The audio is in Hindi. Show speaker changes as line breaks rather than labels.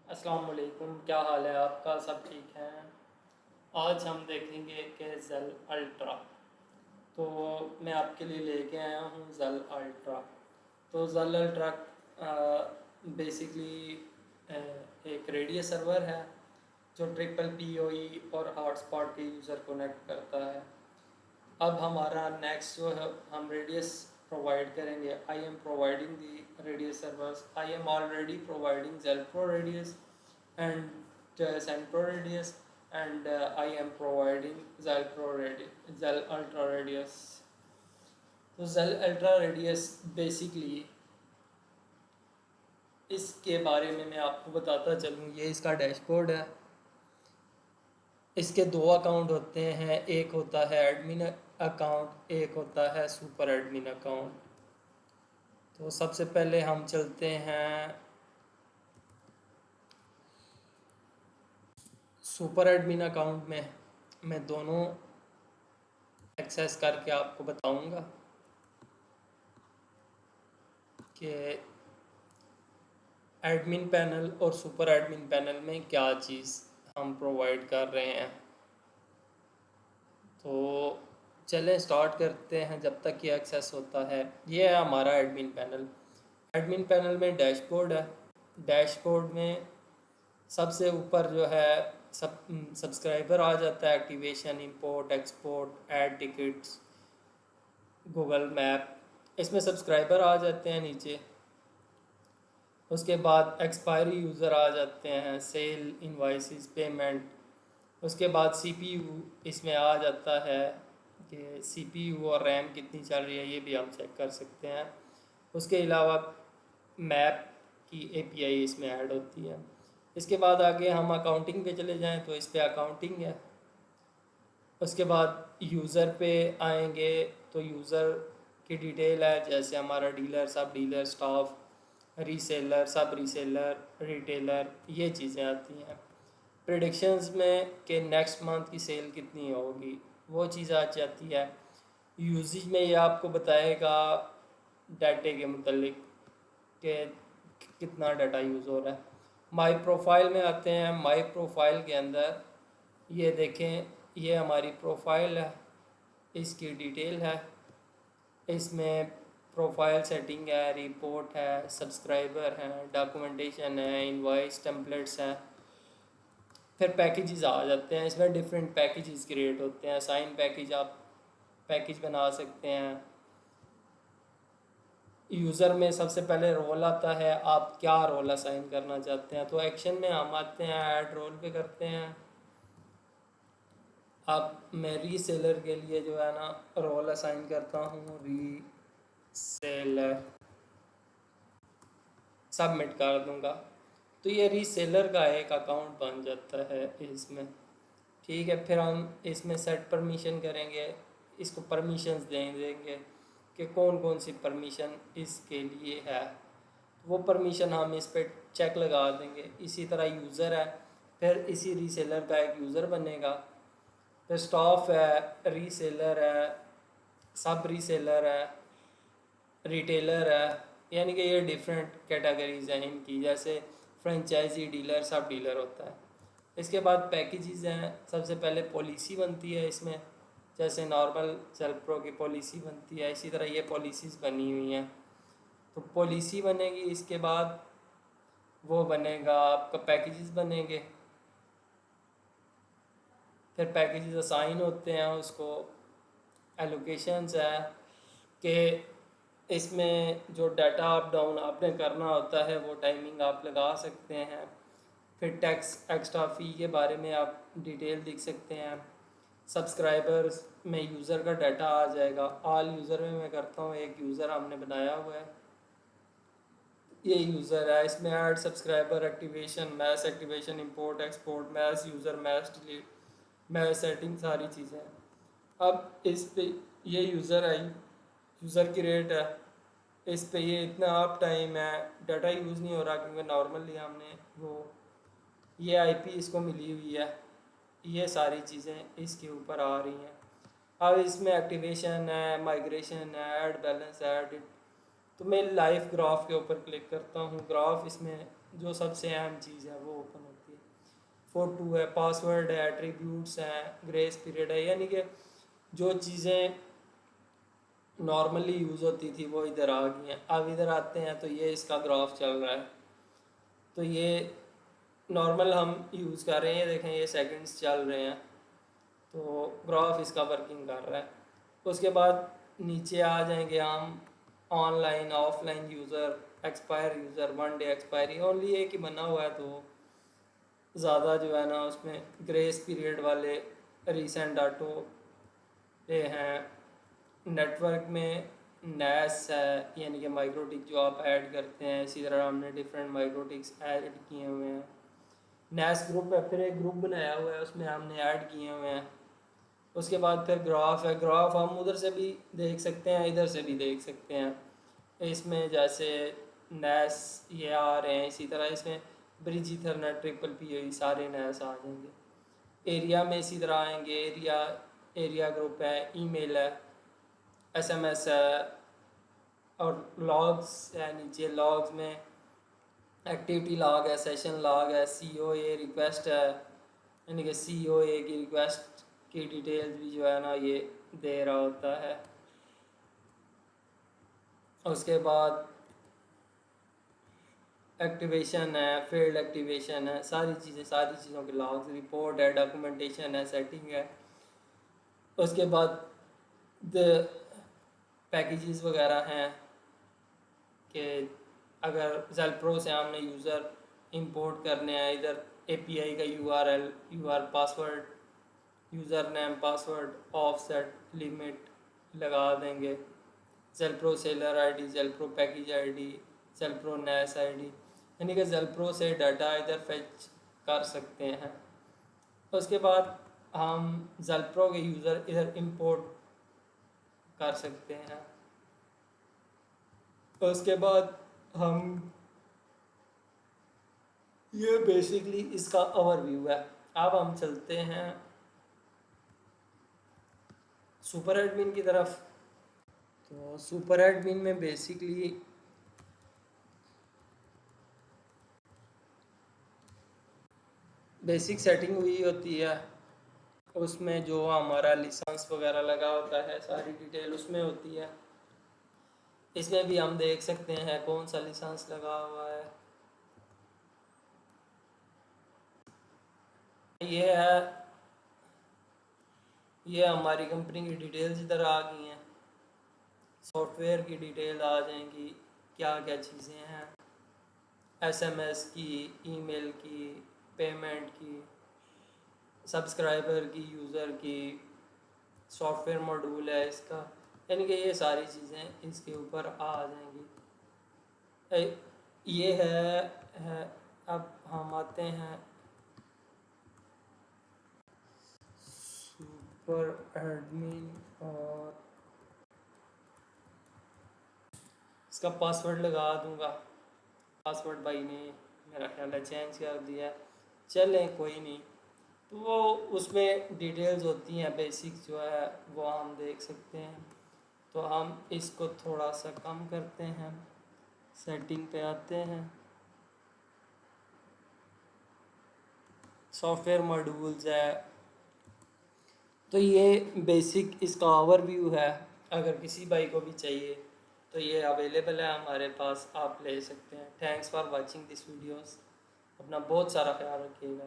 अस्सलाम वालेकुम, क्या हाल है आपका? सब ठीक हैं? आज हम देखेंगे कि ज़ेल अल्ट्रा। तो मैं आपके लिए लेके आया हूँ ज़ेल अल्ट्रा। तो ज़ेल अल्ट्रा बेसिकली एक रेडियो सर्वर है जो ट्रिपल पीओई और हॉटस्पॉट के यूज़र कनेक्ट करता है। अब हमारा नेक्स्ट जो है, हम रेडियस प्रोवाइड करेंगे। I am providing the radius servers. I am already providing gel pro radius and Centro radius, and I am providing Zel ultra radius. तो Zel ultra radius बेसिकली इसके बारे में मैं आपको बताता चलूँ। ये इसका डैशबोर्ड है। इसके दो अकाउंट होते हैं, एक होता है एडमिन अकाउंट, एक होता है सुपर एडमिन अकाउंट। तो सबसे पहले हम चलते हैं सुपर एडमिन अकाउंट में। मैं दोनों एक्सेस करके आपको बताऊंगा कि एडमिन पैनल और सुपर एडमिन पैनल में क्या चीज़ हम प्रोवाइड कर रहे हैं। तो चलें स्टार्ट करते हैं जब तक ये एक्सेस होता है। ये है हमारा एडमिन पैनल। एडमिन पैनल में डैशबोर्ड है। डैशबोर्ड में सबसे ऊपर जो है सब्सक्राइबर आ जाता है, activation, import, export, add tickets, Google map. इसमें सब्सक्राइबर आ जाते हैं नीचे। उसके बाद एक्सपायरी यूज़र आ जाते हैं, सेल, इनवाइसेस, पेमेंट। उसके बाद सीपीयू इसमें आ जाता है कि सीपीयू और रैम कितनी चल रही है, ये भी हम चेक कर सकते हैं। उसके अलावा मैप की एपीआई इसमें ऐड होती है। इसके बाद आगे हम अकाउंटिंग पे चले जाएं तो इस पे अकाउंटिंग है। उसके बाद यूज़र पे आएंगे तो यूज़र की डिटेल है, जैसे हमारा डीलर, सब डीलर, स्टाफ, रीसेलर, सब रीसेलर, रिटेलर, ये चीज़ें आती हैं। प्रेडिक्शंस में कि नेक्स्ट मंथ की सेल कितनी होगी, वो चीज़ आ जाती है। यूजेज में ये आपको बताएगा डाटे के मतलब कि कितना डाटा यूज़ हो रहा है। माई प्रोफाइल में आते हैं। माई प्रोफाइल के अंदर ये देखें, ये हमारी प्रोफाइल है, इसकी डिटेल है। इसमें प्रोफाइल सेटिंग है, रिपोर्ट है, सब्सक्राइबर हैं, डॉक्यूमेंटेशन है, इनवॉइस, टेम्पलेट्स हैं। फिर पैकेजेस आ जाते हैं। इसमें डिफरेंट पैकेजेस क्रिएट होते हैं। साइन पैकेज, आप पैकेज बना सकते हैं। यूज़र में सबसे पहले रोल आता है, आप क्या रोल असाइन करना चाहते हैं। तो एक्शन में हम आते हैं, ऐड रोल पे करते हैं। अब मैं रीसेलर के लिए जो है ना रोल असाइन करता हूँ, रीसेलर, सबमिट कर दूँगा। तो ये रीसेलर का एक अकाउंट बन जाता है इसमें। ठीक है, फिर हम इसमें सेट परमिशन करेंगे। इसको परमिशंस दे देंगे कि कौन कौन सी परमिशन इसके लिए है। वो परमिशन हम इस पर चेक लगा देंगे। इसी तरह यूज़र है, फिर इसी रीसेलर का एक यूज़र बनेगा। फिर स्टाफ है, रीसेलर है, सब रीसेलर है, रिटेलर है। यानी कि ये डिफरेंट कैटेगरीज हैं इनकी, जैसे फ्रेंचाइजी, डीलर, सब डीलर होता है। इसके बाद पैकेजेस हैं। सबसे पहले पॉलिसी बनती है इसमें, जैसे नॉर्मल सेल्फ प्रो की पॉलिसी बनती है, इसी तरह ये पॉलिसीज़ बनी हुई हैं। तो पॉलिसी बनेगी, इसके बाद वो बनेगा आपका पैकेजेस बनेंगे। फिर पैकेजेस असाइन होते हैं, उसको एलोकेशंस है कि इसमें जो डाटा अप डाउन आपने करना होता है वो टाइमिंग आप लगा सकते हैं। फिर टैक्स एक्स्ट्रा फ़ी के बारे में आप डिटेल लिख सकते हैं। सब्सक्राइबर्स में यूज़र का डाटा आ जाएगा। ऑल यूज़र में मैं करता हूँ, एक यूज़र हमने बनाया हुआ है, ये यूज़र है। इसमें add, subscriber, activation, mass activation, import, export, mass user, mass delete, mass setting, सारी चीज़ें हैं। अब इस पे ये यूज़र है, यूज़र की रेट है, इस पे ये इतना अप टाइम है, डाटा यूज़ नहीं हो रहा क्योंकि नॉर्मली हमने वो ये आईपी इसको मिली हुई है। ये सारी चीज़ें इसके ऊपर आ रही हैं। अब इसमें एक्टिवेशन है, माइग्रेशन है, ऐड बैलेंस, ऐड। तो मैं लाइव ग्राफ के ऊपर क्लिक करता हूँ। ग्राफ इसमें जो सबसे अहम चीज़ है वो ओपन होती है। फ़ोटो है, पासवर्ड है, एट्रीब्यूट्स हैं, ग्रेस पीरियड है, यानी कि जो चीज़ें नॉर्मली यूज़ होती थी वो इधर आ गई हैं। अब इधर आते हैं तो ये इसका ग्राफ चल रहा है। तो ये नॉर्मल हम यूज़ कर रहे हैं, देखें ये सेकंड्स चल रहे हैं, तो ग्राफ इसका वर्किंग कर रहा है। उसके बाद नीचे आ जाएंगे हम, online offline user, expire user, one day expiry, only एक ही बना हुआ है तो ज़्यादा जो है ना उसमें ग्रेस पीरियड वाले रीसेंट डाटो पे हैं। नेटवर्क में नैस है, यानी कि माइक्रोटिक जो आप ऐड करते हैं, इसी तरह हमने डिफरेंट माइक्रोटिक्स ऐड किए हुए हैं। नैस ग्रुप है, फिर एक ग्रुप बनाया हुआ है उसमें हमने ऐड किए हुए हैं। उसके बाद फिर ग्राफ है, ग्राफ हम उधर से भी देख सकते हैं, इधर से भी देख सकते हैं। इसमें जैसे नैस ये आ रहे हैं, इसी तरह इसमें ब्रिज ईथरनेट, ट्रिपल पी, सारे नैस आ जाएंगे। एरिया में इसी तरह आएंगे, एरिया ग्रुप है, ईमेल है, एसएमएस है, और लॉग्स है। नीचे लॉग्स में एक्टिविटी लॉग है, सेशन लॉग है, सीओए रिक्वेस्ट है, यानी कि सीओए की रिक्वेस्ट की डिटेल्स भी जो है ना ये दे रहा होता है। उसके बाद एक्टिवेशन है, फील्ड एक्टिवेशन है, सारी चीज़ों के लॉग्स, रिपोर्ट है, डॉक्यूमेंटेशन है, सेटिंग है। उसके बाद द पैकेजेस वगैरह हैं कि अगर ज़ेलप्रो से हमने यूज़र इंपोर्ट करने हैं, इधर एपीआई का URL, password, user name, password, offset, limit लगा देंगे। Zelpro seller ID, Zelpro package ID, Zelpro नैस आईडी, यानी कि ज़ेलप्रो से डाटा इधर फेच कर सकते हैं। उसके बाद हम ज़ेलप्रो के यूज़र इधर इंपोर्ट कर सकते हैं। उसके बाद हम, ये बेसिकली इसका ओवरव्यू है। अब हम चलते हैं सुपर एडमिन की तरफ। तो सुपर एडमिन में बेसिकली बेसिक सेटिंग हुई होती है, उसमें जो हमारा लाइसेंस वगैरह लगा होता है सारी डिटेल उसमें होती है। इसमें भी हम देख सकते हैं कौन सा लाइसेंस लगा हुआ है। ये है, ये हमारी कंपनी की डिटेल्स इधर आ गई हैं, सॉफ्टवेयर की डिटेल आ जाएंगी, क्या क्या चीज़ें हैं, एसएमएस की, ईमेल की, पेमेंट की, सब्सक्राइबर की, यूज़र की, सॉफ्टवेयर मॉड्यूल है इसका, यानी कि ये सारी चीज़ें इसके ऊपर आ जाएंगी। ये है। अब हम आते हैं सुपर एडमिन, और इसका पासवर्ड लगा दूंगा। पासवर्ड भाई ने मेरा ख्याल है चेंज कर दिया, चलें कोई नहीं। तो वो उसमें डिटेल्स होती हैं, बेसिक जो है वो हम देख सकते हैं। तो हम इसको थोड़ा सा कम करते हैं, सेटिंग पे आते हैं, सॉफ्टवेयर मॉड्यूल्स है। तो ये बेसिक इसका ओवरव्यू है। अगर किसी भाई को भी चाहिए तो ये अवेलेबल है हमारे पास, आप ले सकते हैं। Thanks for watching this videos. अपना बहुत सारा ख्याल रखिएगा।